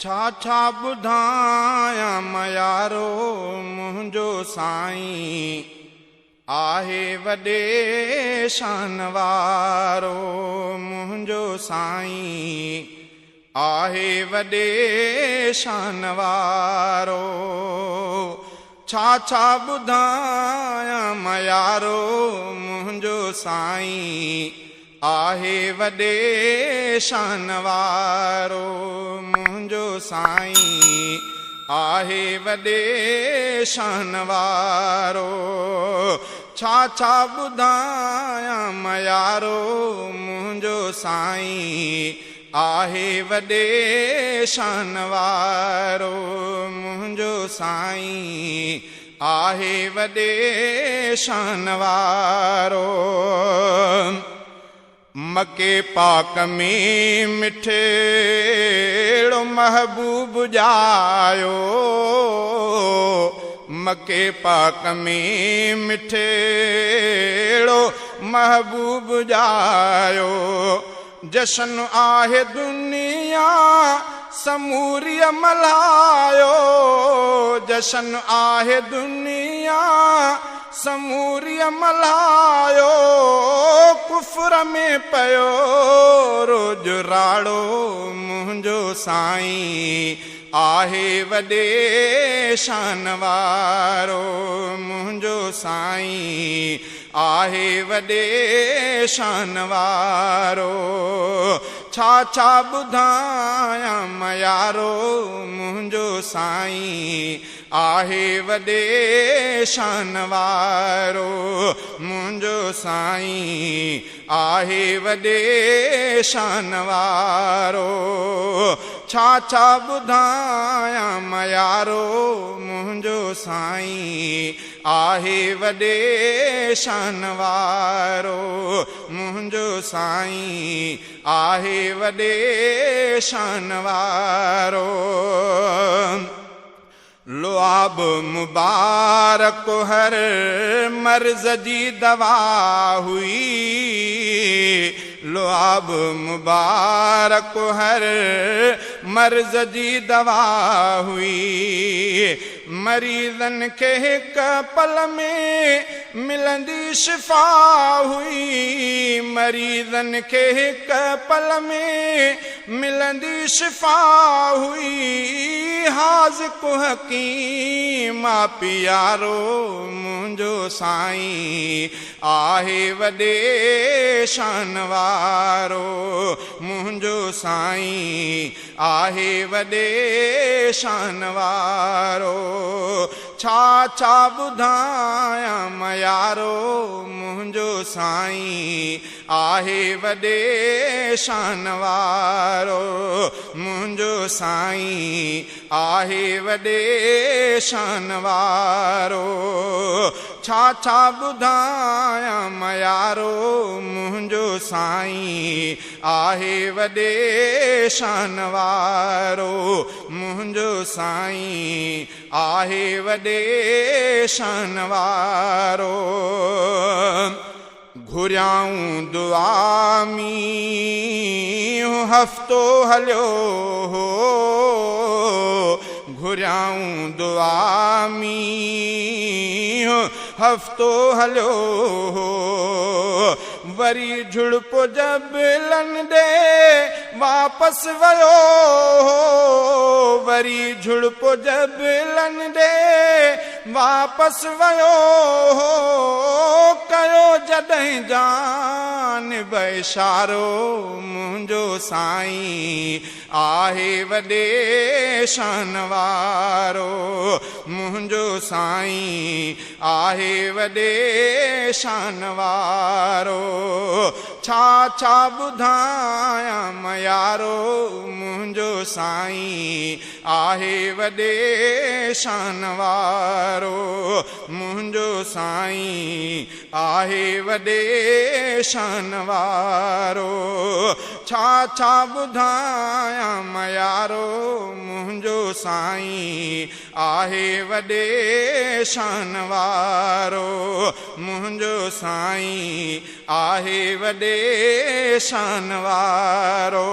छा ॿुधायां मयारो मुंहिंजो साईं आहे वॾे शान वारो। मुंहिंजो साईं आहे वॾे शान वारो। छा ॿुधायां मयारो मुंहिंजो साईं आहे वॾे शान वारो। मुंहिंजो साईं आहे वॾे शान वारो। छा ॿुधायां मयारो मुंहिंजो साईं आहे वॾे शान वारो। मुंहिंजो साईं आहे वॾे शान वारो। मके पाक में मिठेड़ो महबूब जायो। मके पाक में मिठेड़ो महबूब जायो। जशन आहे दुनिया समूरी मल्हायो। जशन आहे दुनिया समूरी मल्हायो। कुफर में पयो रोज राड़ो। मुंहिंजो साईं आहे वॾे शान वारो। मुंहिंजो साईं आहे वॾे शान वारो। छा ॿुधायां मयारो मुंहिंजो साईं आहे वॾे शान वारो। मुंहिंजो साईं आहे वॾे शान वारो। छा ॿुधायां मयारो मुंहिंजो साईं आहे वॾे शान वारो। मुंहिंजो साईं आहे वॾे शान वारो। लुआब मुबारक हर मर्ज़ जी दवा हुई। लुआब मुबारक हर मर्ज़ जी दवा हुई। मरीज़न खे हिक पल में मिलंदी शिफ़ा हुई। मरीज़न खे हिक पल में मिलंदी शिफ़ा हुई। हाज़िक हकीम प्यारो मुंहिंजो साईं आहे वॾे शान वारो। मुंहिंजो साईं आहे वॾे शान वारो। छा ॿुधायां मयारो मुंहिंजो साईं आहे वॾे शान वारो। मुंहिंजो साईं आहे वॾे शान वारो। छा ॿुधायां मयारो मुंहिंजो साईं आहे वॾे शान वारो। मुंहिंजो साईं आहे वॾे शान वारो। घुरियाऊं दुआ मींहुं हफ़्तो हलियो हो। घुरियाऊं दुआ मींहुं हफ़्तो हलियो हो। वरी झुड़प जबलनि ॾे वापसि वियो हो। वरी झुड़प जबलनि ॾे वापसि वियो हो। कयो जॾहिं जान इशारो मुंहिंजो साईं आहे वॾे शान वारो। मुंहिंजो साईं आहे वॾे शान वारो। छा ॿुधायां मयारो मुंहिंजो साईं आहे वॾे शान वारो। मुंहिंजो साईं आहे वॾे शान वारो। छा ॿुधायां मयारो मुंहिंजो साईं आहे वॾे शान वारो। मुंहिंजो साईं आहे वॾे शान वारो।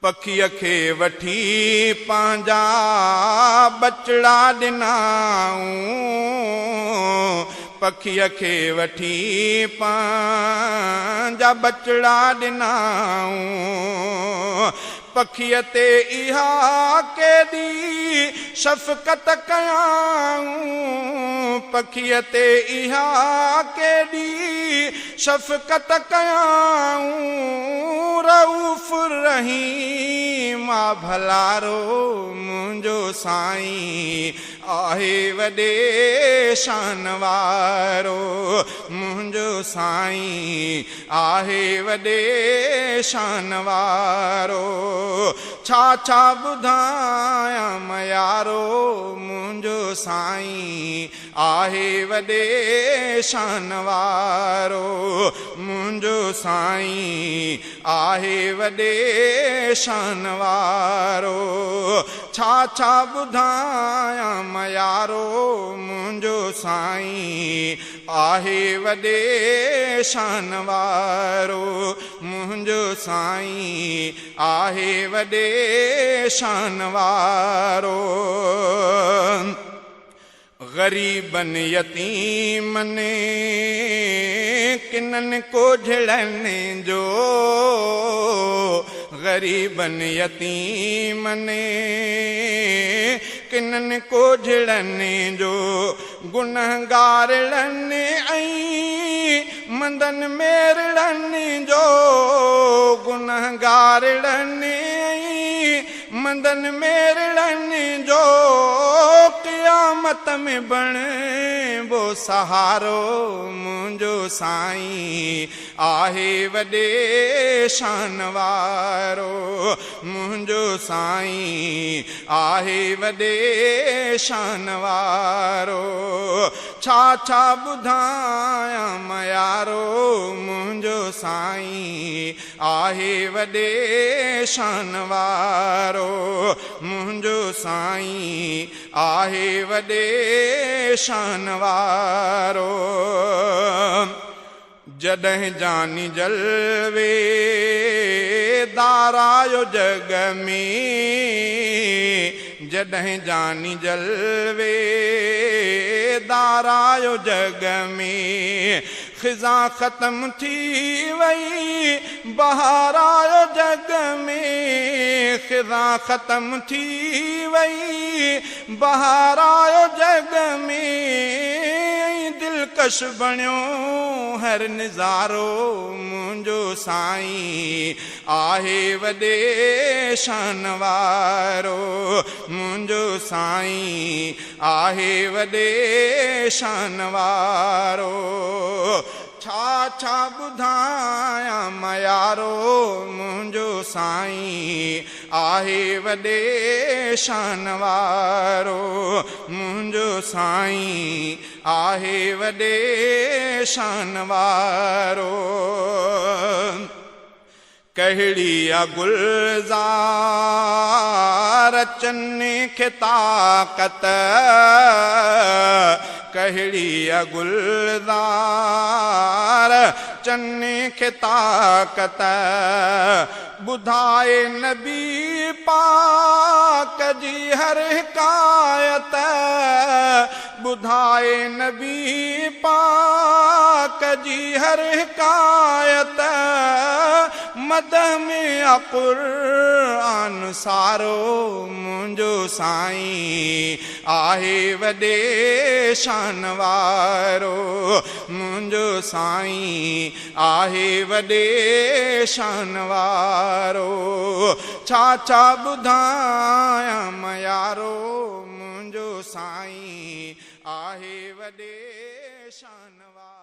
पखीअ खे वठी पंहिंजा बचड़ा ॾिनाऊं पखीअ खे वठी पंहिंजा बचड़ा ॾिनाऊं पखीअ ते इहा केॾी शफ़क़त कयाऊं पखीअ ते इहा केॾी शफ़क़त कयाऊं रऊफ़ रहीम भलारो मुंहिंजो साईं आहे वॾे शान वारो मुंहिंजो साईं आहे वॾे शान वारो छा छा ॿुधायां मयारो मुंहिंजो साईं आहे वॾे शान वारो मुंहिंजो साईं आहे वॾे शान वारो छा छा ॿुधायां मयारो मुंहिंजो साईं आहे वॾे शान वारो मुंहिंजो साईं आहे वॾे शान वारो ग़रीबनि यतीमनि किननि कोझड़नि जो ग़रीबनि यतीमनि किननि कोझड़नि जो गुनहगारनि ऐं मंदनि मेरड़नि जो गुनहगारनि ऐं मंदनि मेरड़नि जो क़यामत में बणिबो सहारो मुंहिंजो साईं आहे वॾे शान वारो मुंहिंजो साईं आहे वॾे शान वारो छा छा ॿुधायां मयारो मुंहिंजो साईं आहे वॾे शान वारो मुंहिंजो साईं आहे वॾे शान वारो जॾहिं जानी जलवे दारायो जग में जॾहिं जानी जलवे दारायो जग में ख़िज़ा ख़त्म थी वई बहार आयो जग में ख़िज़ा ख़त्म थी वई बहार आयो जग में दिलकश बणियो हर निज़ारो मुंहिंजो साईं आहे वॾे शान वारो मुंहिंजो साईं आहे वॾे शान वारो छा छा ॿुधायां मयारो मुंहिंजो साईं आहे वॾे शान वारो मुंहिंजो साईं आहे वॾे शान वारो कहिड़ी गुलज़ार चने खे ताक़त कहिड़ी गुलज़ार चने खे ताक़त ॿुधाए नबी पाक जी हर हिकायत ॿुधाए नबी पाक जी हर हिकायत मद में क़ुरान सारो मुंहिंजो साईं आहे वॾे शान वारो मुंहिंजो साईं आहे वॾे शान वारो छा छा ॿुधायां मयारो मुंहिंजो साईं आहे वॾे शान वारो